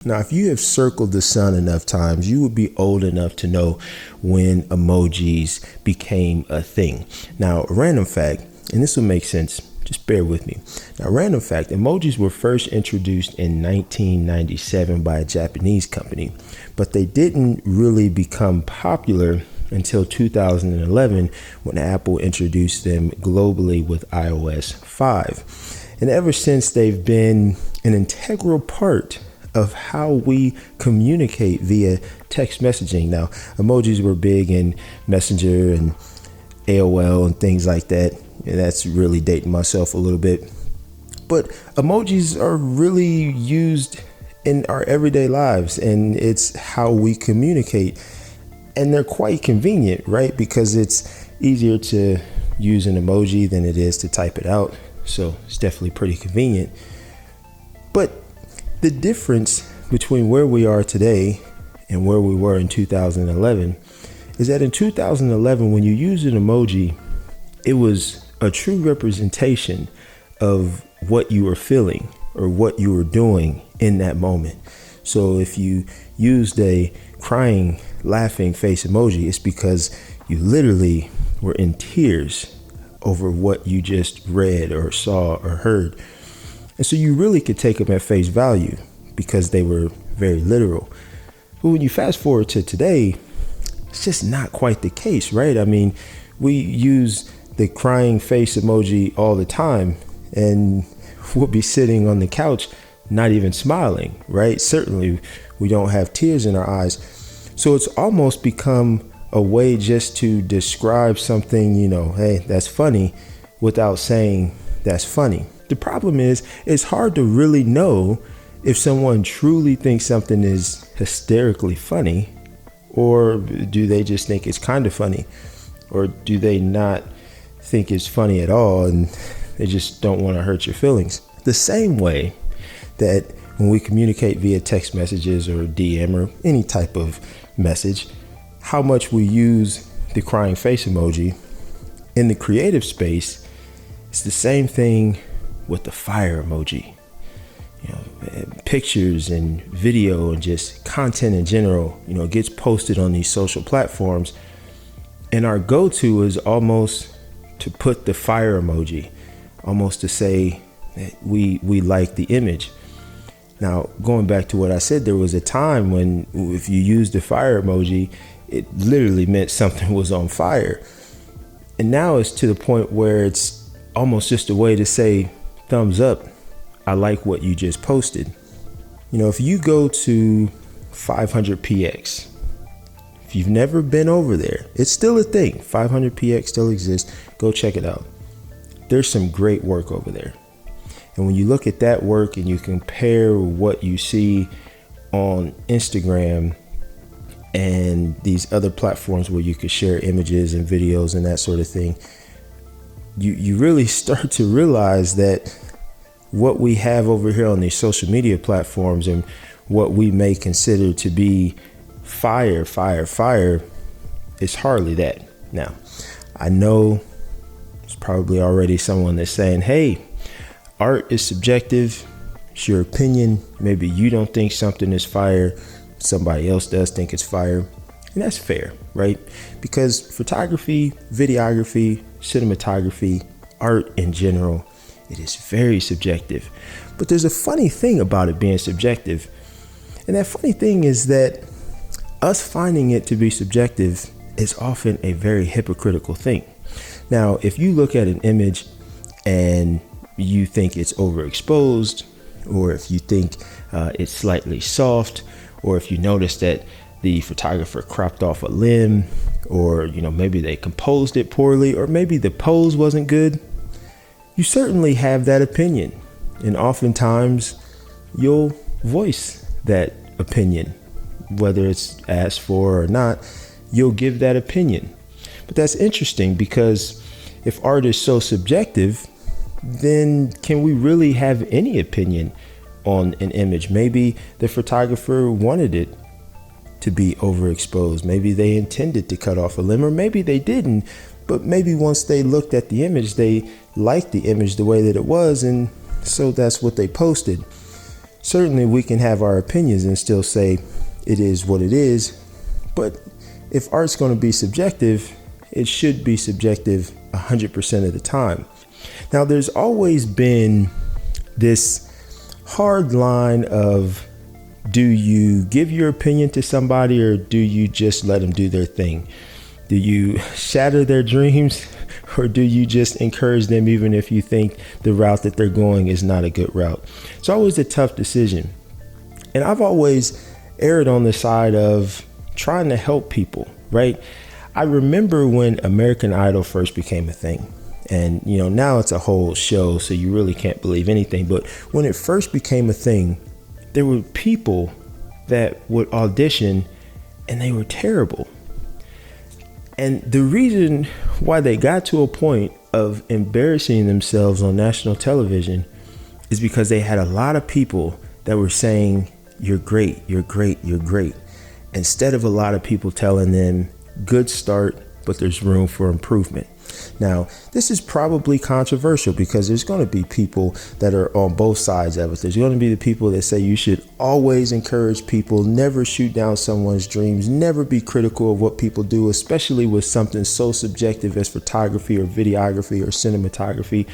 Now, if you have circled the sun enough times, you would be old enough to know when emojis became a thing. Now, a random fact, and this will make sense, just bear with me. Now, random fact, emojis were first introduced in 1997 by a Japanese company, but they didn't really become popular until 2011 when Apple introduced them globally with iOS 5. And ever since, they've been an integral part of how we communicate via text messaging. Now, emojis were big in Messenger and AOL and things like that. And that's really dating myself a little bit. But emojis are really used in our everyday lives, and it's how we communicate. And they're quite convenient, right? Because it's easier to use an emoji than it is to type it out. So it's definitely pretty convenient. But the difference between where we are today and where we were in 2011 is that in 2011, when you used an emoji, it was a true representation of what you were feeling or what you were doing in that moment. So if you used a crying, laughing face emoji, it's because you literally were in tears over what you just read or saw or heard. And so you really could take them at face value because they were very literal. But when you fast forward to today, it's just not quite the case, right? I mean, we use the crying face emoji all the time, and we'll be sitting on the couch not even smiling, right? Certainly we don't have tears in our eyes. So it's almost become a way just to describe something, hey, that's funny, without saying that's funny. The problem is, it's hard to really know if someone truly thinks something is hysterically funny, or do they just think it's kind of funny, or do they not think it's funny at all and they just don't want to hurt your feelings. The same way that when we communicate via text messages or DM or any type of message, how much we use the crying face emoji in the creative space, it's the same thing with the fire emoji. Pictures and video and just content in general, gets posted on these social platforms. And our go-to is almost to put the fire emoji, almost to say that we like the image. Now, going back to what I said, there was a time when if you used the fire emoji, it literally meant something was on fire. And now it's to the point where it's almost just a way to say, thumbs up, I like what you just posted. If you go to 500px, if you've never been over there, it's still a thing. 500px still exists. Go check it out. There's some great work over there. And when you look at that work and you compare what you see on Instagram and these other platforms where you could share images and videos and that sort of thing, you really start to realize that what we have over here on these social media platforms and what we may consider to be fire is hardly that. Now, I know there's probably already someone that's saying, hey, art is subjective. It's your opinion. Maybe you don't think something is fire. Somebody else does think it's fire. And that's fair, right? Because photography, videography, cinematography, art in general, it is very subjective. But there's a funny thing about it being subjective. And that funny thing is that us finding it to be subjective is often a very hypocritical thing. Now, if you look at an image and you think it's overexposed, or if you think it's slightly soft, or if you notice that the photographer cropped off a limb, or maybe they composed it poorly, or maybe the pose wasn't good, you certainly have that opinion. And oftentimes you'll voice that opinion, whether it's asked for or not, you'll give that opinion. But that's interesting, because if art is so subjective, then can we really have any opinion on an image? Maybe the photographer wanted it to be overexposed. Maybe they intended to cut off a limb, or maybe they didn't. But maybe once they looked at the image, they liked the image the way that it was, and so that's what they posted. Certainly we can have our opinions and still say it is what it is, but if art's going to be subjective, it should be subjective 100% of the time. Now, there's always been this hard line of, do you give your opinion to somebody or do you just let them do their thing? Do you shatter their dreams or do you just encourage them even if you think the route that they're going is not a good route? It's always a tough decision. And I've always erred on the side of trying to help people, right? I remember when American Idol first became a thing. And, now it's a whole show, so you really can't believe anything. But when it first became a thing, there were people that would audition and they were terrible. And the reason why they got to a point of embarrassing themselves on national television is because they had a lot of people that were saying, "You're great, you're great, you're great," instead of a lot of people telling them, "Good start, but there's room for improvement." Now, this is probably controversial because there's going to be people that are on both sides of it. There's going to be the people that say you should always encourage people, never shoot down someone's dreams, never be critical of what people do, especially with something so subjective as photography or videography or cinematography.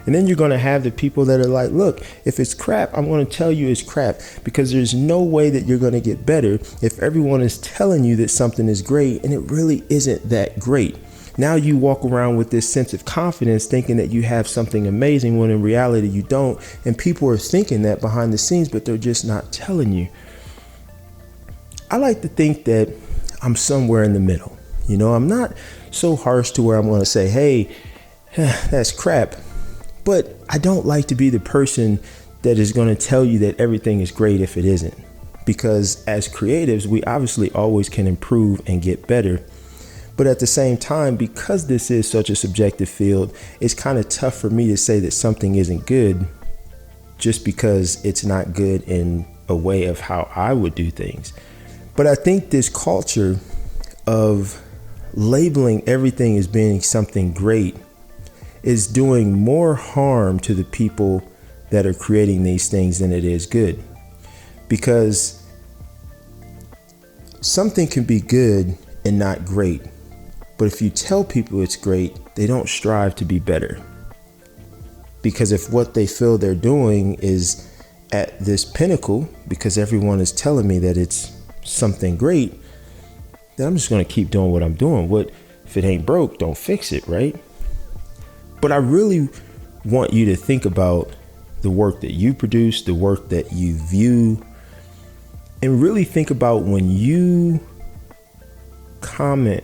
And then you're going to have the people that are like, look, if it's crap, I'm going to tell you it's crap, because there's no way that you're going to get better if everyone is telling you that something is great and it really isn't that great. Now you walk around with this sense of confidence thinking that you have something amazing when in reality you don't. And people are thinking that behind the scenes, but they're just not telling you. I like to think that I'm somewhere in the middle. I'm not so harsh to where I'm going to say, hey, that's crap. But I don't like to be the person that is going to tell you that everything is great if it isn't. Because as creatives, we obviously always can improve and get better. But at the same time, because this is such a subjective field, it's kind of tough for me to say that something isn't good just because it's not good in a way of how I would do things. But I think this culture of labeling everything as being something great is doing more harm to the people that are creating these things than it is good. Because something can be good and not great. But if you tell people it's great, they don't strive to be better. Because if what they feel they're doing is at this pinnacle, because everyone is telling me that it's something great, then I'm just going to keep doing what I'm doing. What if it ain't broke, don't fix it, right? But I really want you to think about the work that you produce, the work that you view, and really think about when you comment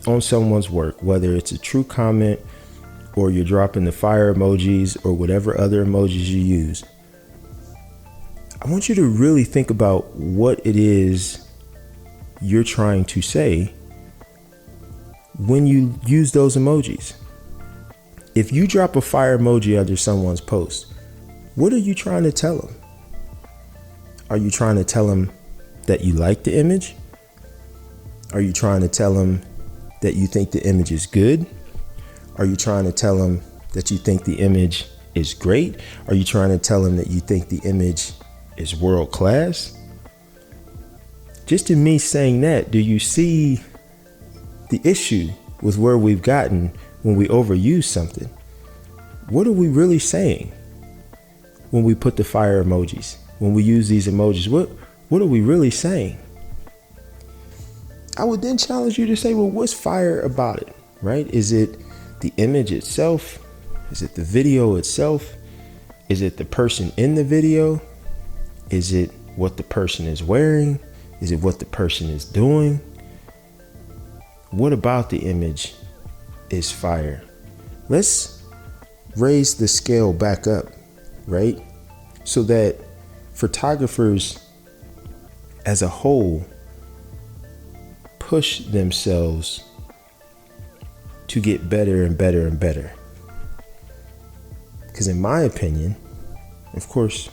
on someone's work, whether it's a true comment or you're dropping the fire emojis or whatever other emojis you use. I want you to really think about what it is you're trying to say when you use those emojis. If you drop a fire emoji under someone's post, what are you trying to tell them? Are you trying to tell them that you like the image? Are you trying to tell them that you think the image is good? Are you trying to tell them that you think the image is great? Are you trying to tell them that you think the image is world class? Just in me saying that, do you see the issue with where we've gotten when we overuse something? What are we really saying when we put the fire emojis? When we use these emojis, what are we really saying? I would then challenge you to say, well, what's fire about it, right? Is it the image itself? Is it the video itself? Is it the person in the video? Is it what the person is wearing? Is it what the person is doing? What about the image is fire? Let's raise the scale back up, right? So that photographers as a whole push themselves to get better and better and better. Because in my opinion, of course,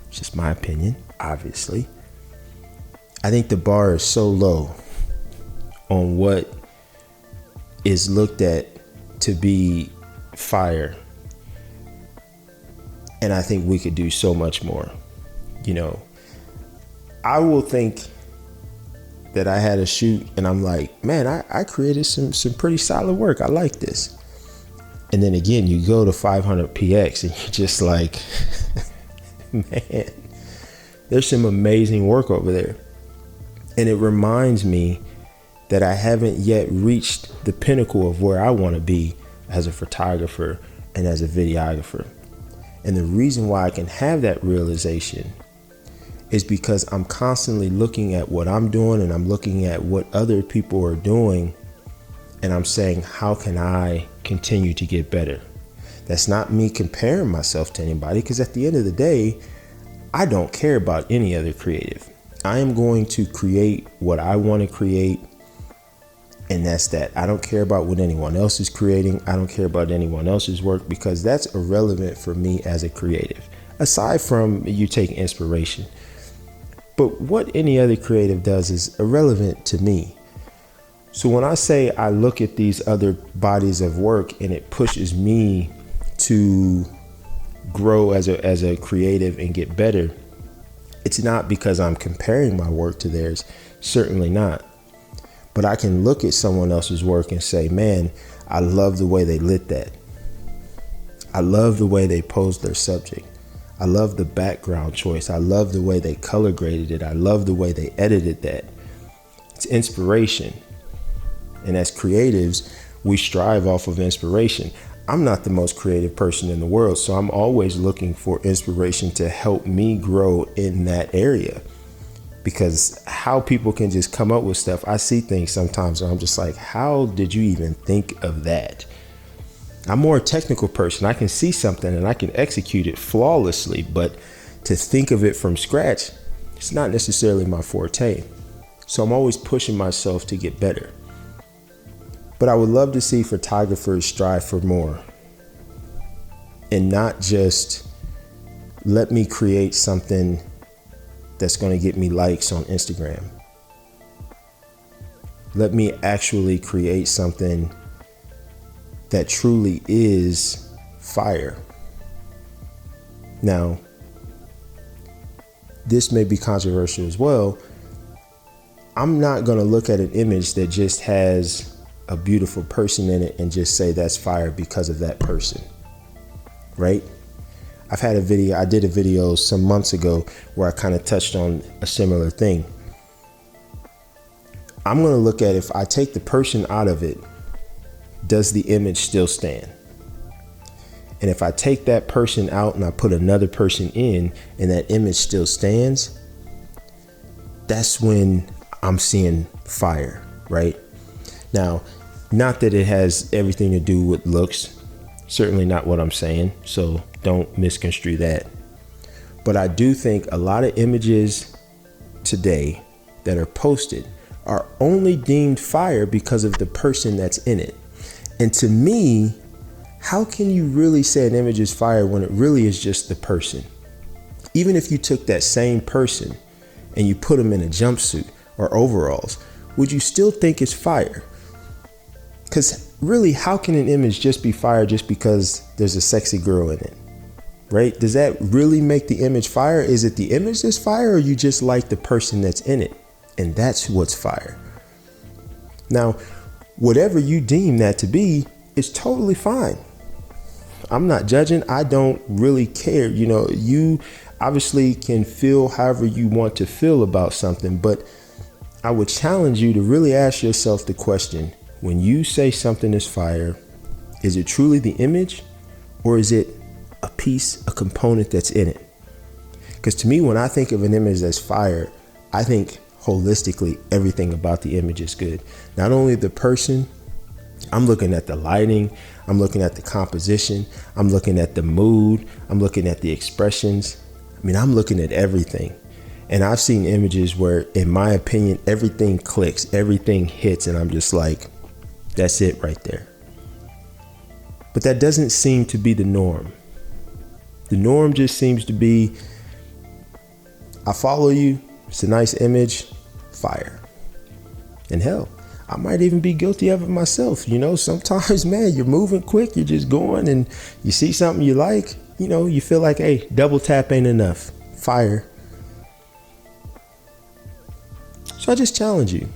it's just my opinion, obviously, I think the bar is so low on what is looked at to be fire. And I think we could do so much more. You know, I will think that I had a shoot and I'm like, man, I created some pretty solid work. I like this. And then again, you go to 500px and you're just like, man, there's some amazing work over there. And it reminds me that I haven't yet reached the pinnacle of where I want to be as a photographer and as a videographer. And the reason why I can have that realization is because I'm constantly looking at what I'm doing and I'm looking at what other people are doing. And I'm saying, how can I continue to get better? That's not me comparing myself to anybody, because at the end of the day, I don't care about any other creative. I am going to create what I want to create. And that's that. I don't care about what anyone else is creating. I don't care about anyone else's work, because that's irrelevant for me as a creative, aside from you taking inspiration. But what any other creative does is irrelevant to me. So when I say I look at these other bodies of work and it pushes me to grow as a creative and get better, it's not because I'm comparing my work to theirs. Certainly not. But I can look at someone else's work and say, man, I love the way they lit that. I love the way they posed their subject. I love the background choice. I love the way they color graded it. I love the way they edited that. It's inspiration. And as creatives, we strive off of inspiration. I'm not the most creative person in the world, so I'm always looking for inspiration to help me grow in that area. Because how people can just come up with stuff, I see things sometimes and I'm just like, how did you even think of that? I'm more a technical person. I can see something and I can execute it flawlessly, but to think of it from scratch, it's not necessarily my forte. So I'm always pushing myself to get better. But I would love to see photographers strive for more and not just let me create something that's going to get me likes on Instagram. Let me actually create something that truly is fire. Now, this may be controversial as well. I'm not going to look at an image that just has a beautiful person in it and just say that's fire because of that person, right? I did a video some months ago where I kind of touched on a similar thing. I'm going to look at, if I take the person out of it, does the image still stand? And if I take that person out and I put another person in and that image still stands, that's when I'm seeing fire, right? Now, not that it has everything to do with looks, certainly not what I'm saying, so don't misconstrue that. But I do think a lot of images today that are posted are only deemed fire because of the person that's in it. And to me, how can you really say an image is fire when it really is just the person? Even if you took that same person and you put them in a jumpsuit or overalls, would you still think it's fire? Because really, how can an image just be fire just because there's a sexy girl in it, right? Does that really make the image fire? Is it the image that's fire, or you just like the person that's in it? And that's what's fire. Now, whatever you deem that to be is totally fine. I'm not judging. I don't really care. You know, you obviously can feel however you want to feel about something, but I would challenge you to really ask yourself the question, when you say something is fire, is it truly the image, or is it a piece, a component that's in it? Because to me, when I think of an image that's fire, I think holistically everything about the image is good. Not only the person, I'm looking at the lighting, I'm looking at the composition, I'm looking at the mood, I'm looking at the expressions. I mean, I'm looking at everything. And I've seen images where, in my opinion, everything clicks, everything hits, and I'm just like, that's it right there. But that doesn't seem to be the norm. The norm just seems to be, I follow you, it's a nice image, fire. And hell, I might even be guilty of it myself. You know, sometimes, man, you're moving quick, you're just going and you see something you like, you know, you feel like, hey, double tap ain't enough. Fire. So I just challenge you.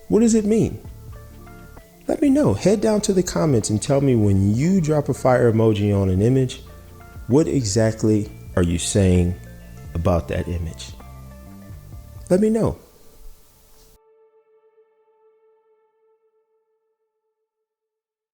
What does it mean? Let me know. Head down to the comments and tell me, when you drop a fire emoji on an image, what exactly are you saying about that image? Let me know.